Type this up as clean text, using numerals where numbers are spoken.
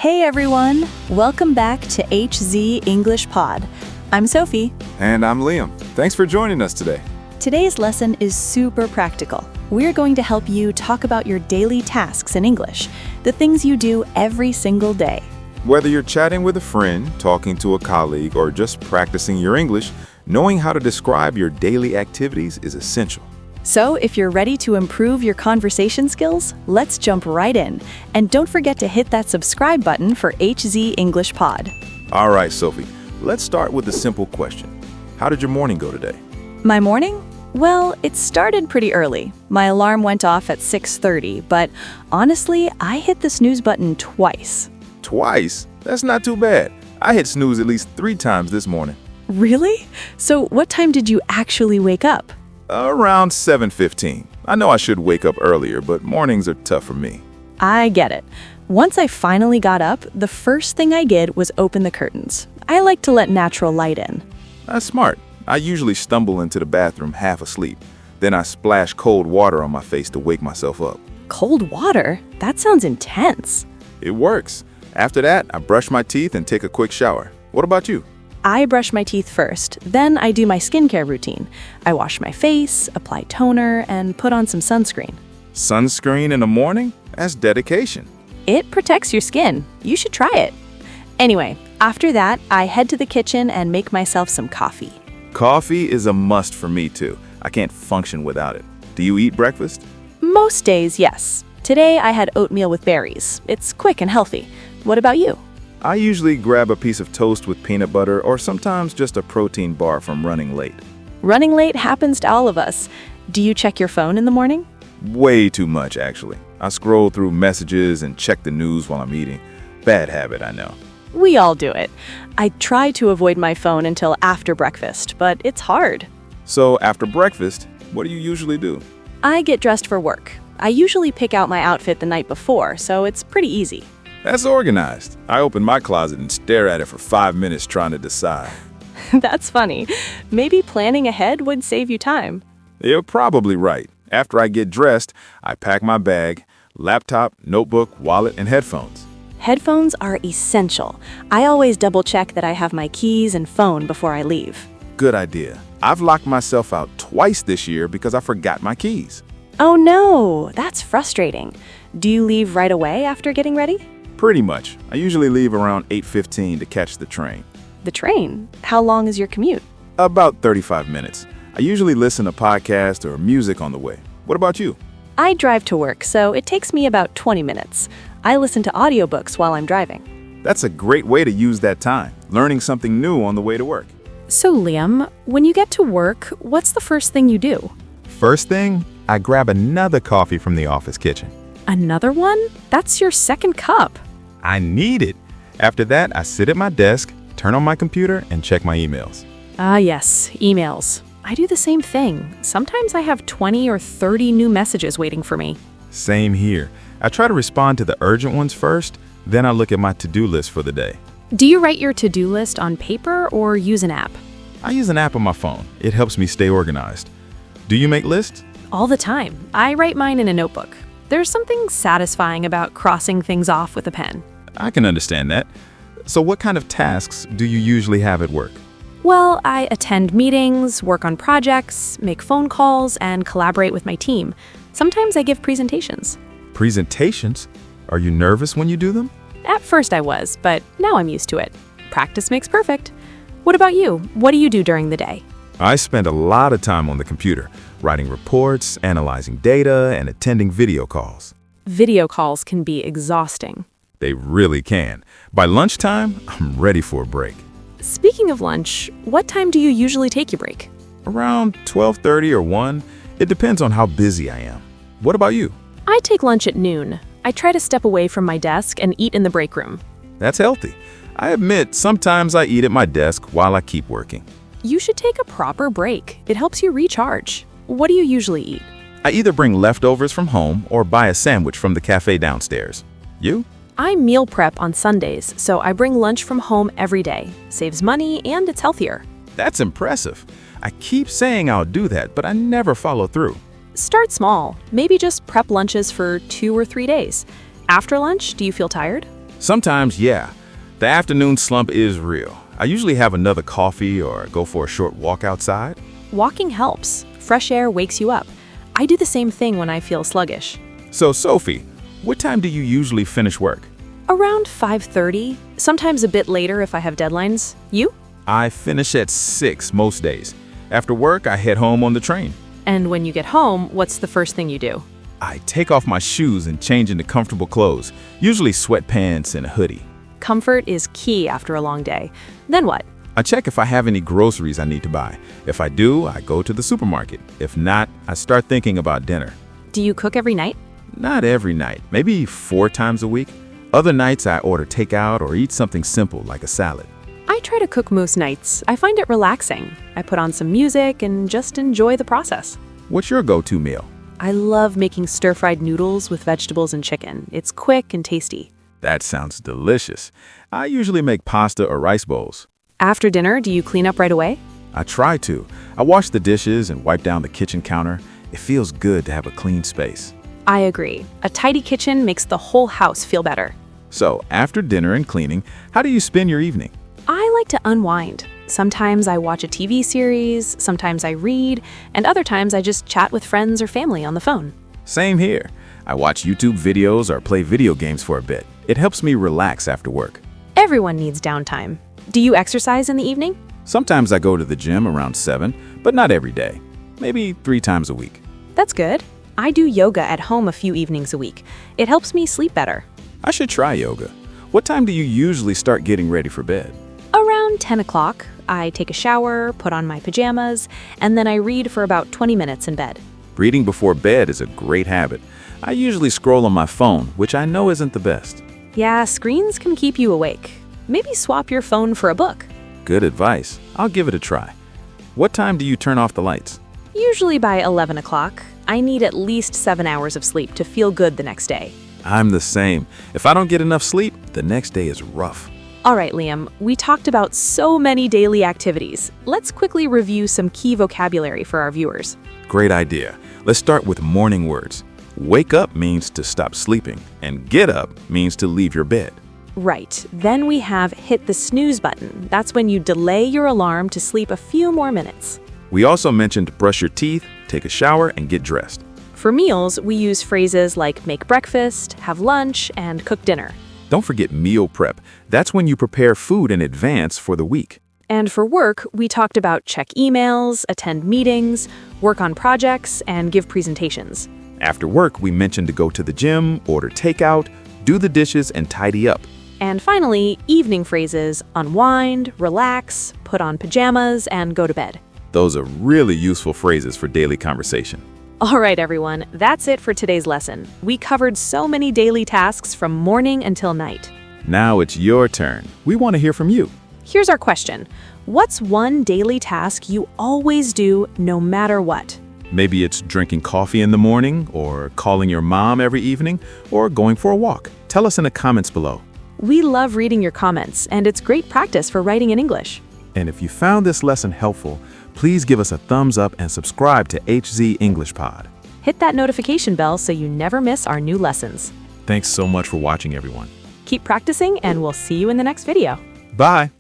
Hey everyone! Welcome back to HZ English Pod. I'm Sophie. And I'm Liam. Thanks for joining us today. Today's lesson is super practical. We're going to help you talk about your daily tasks in English, the things you do every single day. Whether you're chatting with a friend, talking to a colleague, or just practicing your English, knowing how to describe your daily activities is essential. So if you're ready to improve your conversation skills, let's jump right in. And don't forget to hit that subscribe button for HZ English Pod. All right, Sophie, let's start with a simple question. How did your morning go today? My morning? Well, it started pretty early. My alarm went off at 6:30, but honestly, I hit the snooze button twice. Twice? That's not too bad. I hit snooze at least 3 times this morning. Really? So what time did you actually wake up? Around 7:15. I know I should wake up earlier, but mornings are tough for me. I get it. Once I finally got up, the first thing I did was open the curtains. I like to let natural light in. That's smart. I usually stumble into the bathroom half asleep. Then I splash cold water on my face to wake myself up. Cold water? That sounds intense. It works. After that, I brush my teeth and take a quick shower. What about you? I brush my teeth first, then I do my skincare routine. I wash my face, apply toner, and put on some sunscreen. Sunscreen in the morning? That's dedication. It protects your skin. You should try it. Anyway, after that, I head to the kitchen and make myself some coffee. Coffee is a must for me too. I can't function without it. Do you eat breakfast? Most days, yes. Today I had oatmeal with berries. It's quick and healthy. What about you? I usually grab a piece of toast with peanut butter or sometimes just a protein bar from running late. Running late happens to all of us. Do you check your phone in the morning? Way too much, actually. I scroll through messages and check the news while I'm eating. Bad habit, I know. We all do it. I try to avoid my phone until after breakfast, but it's hard. So after breakfast, what do you usually do? I get dressed for work. I usually pick out my outfit the night before, so it's pretty easy. That's organized. I open my closet and stare at it for 5 minutes trying to decide. That's funny. Maybe planning ahead would save you time. You're probably right. After I get dressed, I pack my bag, laptop, notebook, wallet, and headphones. Headphones are essential. I always double check that I have my keys and phone before I leave. Good idea. I've locked myself out twice this year because I forgot my keys. Oh no, that's frustrating. Do you leave right away after getting ready? Pretty much. I usually leave around 8:15 to catch the train. The train? How long is your commute? About 35 minutes. I usually listen to podcasts or music on the way. What about you? I drive to work, so it takes me about 20 minutes. I listen to audiobooks while I'm driving. That's a great way to use that time, learning something new on the way to work. So Liam, when you get to work, what's the first thing you do? First thing, I grab another coffee from the office kitchen. Another one? That's your second cup. I need it. After that, I sit at my desk, turn on my computer, and check my emails. Ah, yes, emails. I do the same thing. Sometimes I have 20 or 30 new messages waiting for me. Same here. I try to respond to the urgent ones first, then I look at my to-do list for the day. Do you write your to-do list on paper or use an app? I use an app on my phone. It helps me stay organized. Do you make lists? All the time. I write mine in a notebook. There's something satisfying about crossing things off with a pen. I can understand that. So what kind of tasks do you usually have at work? Well, I attend meetings, work on projects, make phone calls, and collaborate with my team. Sometimes I give presentations. Presentations? Are you nervous when you do them? At first I was, but now I'm used to it. Practice makes perfect. What about you? What do you do during the day? I spend a lot of time on the computer, writing reports, analyzing data, and attending video calls. Video calls can be exhausting. They really can. By lunchtime, I'm ready for a break. Speaking of lunch, what time do you usually take your break? Around 12:30 or 1, it depends on how busy I am. What about you? I take lunch at noon. I try to step away from my desk and eat in the break room. That's healthy. I admit, sometimes I eat at my desk while I keep working. You should take a proper break. It helps you recharge. What do you usually eat? I either bring leftovers from home or buy a sandwich from the cafe downstairs. You? I meal prep on Sundays, so I bring lunch from home every day. Saves money and it's healthier. That's impressive. I keep saying I'll do that, but I never follow through. Start small. Maybe just prep lunches for 2 or 3 days. After lunch, do you feel tired? Sometimes, yeah. The afternoon slump is real. I usually have another coffee or go for a short walk outside. Walking helps. Fresh air wakes you up. I do the same thing when I feel sluggish. So, Sophie, what time do you usually finish work? Around 5:30, sometimes a bit later if I have deadlines. You? I finish at 6 most days. After work, I head home on the train. And when you get home, what's the first thing you do? I take off my shoes and change into comfortable clothes, usually sweatpants and a hoodie. Comfort is key after a long day. Then what? I check if I have any groceries I need to buy. If I do, I go to the supermarket. If not, I start thinking about dinner. Do you cook every night? Not every night, maybe 4 times a week. Other nights I order takeout or eat something simple like a salad. I try to cook most nights. I find it relaxing. I put on some music and just enjoy the process. What's your go-to meal? I love making stir-fried noodles with vegetables and chicken. It's quick and tasty. That sounds delicious. I usually make pasta or rice bowls. After dinner, do you clean up right away? I try to. I wash the dishes and wipe down the kitchen counter. It feels good to have a clean space. I agree. A tidy kitchen makes the whole house feel better. So, after dinner and cleaning, how do you spend your evening? I like to unwind. Sometimes I watch a TV series, sometimes I read, and other times I just chat with friends or family on the phone. Same here. I watch YouTube videos or play video games for a bit. It helps me relax after work. Everyone needs downtime. Do you exercise in the evening? Sometimes I go to the gym around 7, but not every day. Maybe 3 times a week. That's good. I do yoga at home a few evenings a week. It helps me sleep better. I should try yoga. What time do you usually start getting ready for bed? Around 10 o'clock, I take a shower, put on my pajamas, and then I read for about 20 minutes in bed. Reading before bed is a great habit. I usually scroll on my phone, which I know isn't the best. Yeah, screens can keep you awake. Maybe swap your phone for a book. Good advice. I'll give it a try. What time do you turn off the lights? Usually by 11 o'clock. I need at least 7 hours of sleep to feel good the next day. I'm the same. If I don't get enough sleep, the next day is rough. All right, Liam, we talked about so many daily activities. Let's quickly review some key vocabulary for our viewers. Great idea. Let's start with morning words. Wake up means to stop sleeping, and get up means to leave your bed. Right. Then we have hit the snooze button. That's when you delay your alarm to sleep a few more minutes. We also mentioned brush your teeth, take a shower, and get dressed. For meals, we use phrases like make breakfast, have lunch, and cook dinner. Don't forget meal prep. That's when you prepare food in advance for the week. And for work, we talked about check emails, attend meetings, work on projects, and give presentations. After work, we mentioned to go to the gym, order takeout, do the dishes, and tidy up. And finally, evening phrases, unwind, relax, put on pajamas, and go to bed. Those are really useful phrases for daily conversation. All right, everyone, that's it for today's lesson. We covered so many daily tasks from morning until night. Now it's your turn. We want to hear from you. Here's our question. What's one daily task you always do no matter what? Maybe it's drinking coffee in the morning, or calling your mom every evening, or going for a walk. Tell us in the comments below. We love reading your comments, and it's great practice for writing in English. And if you found this lesson helpful, please give us a thumbs up and subscribe to HZ English Pod. Hit that notification bell so you never miss our new lessons. Thanks so much for watching, everyone. Keep practicing, and we'll see you in the next video. Bye.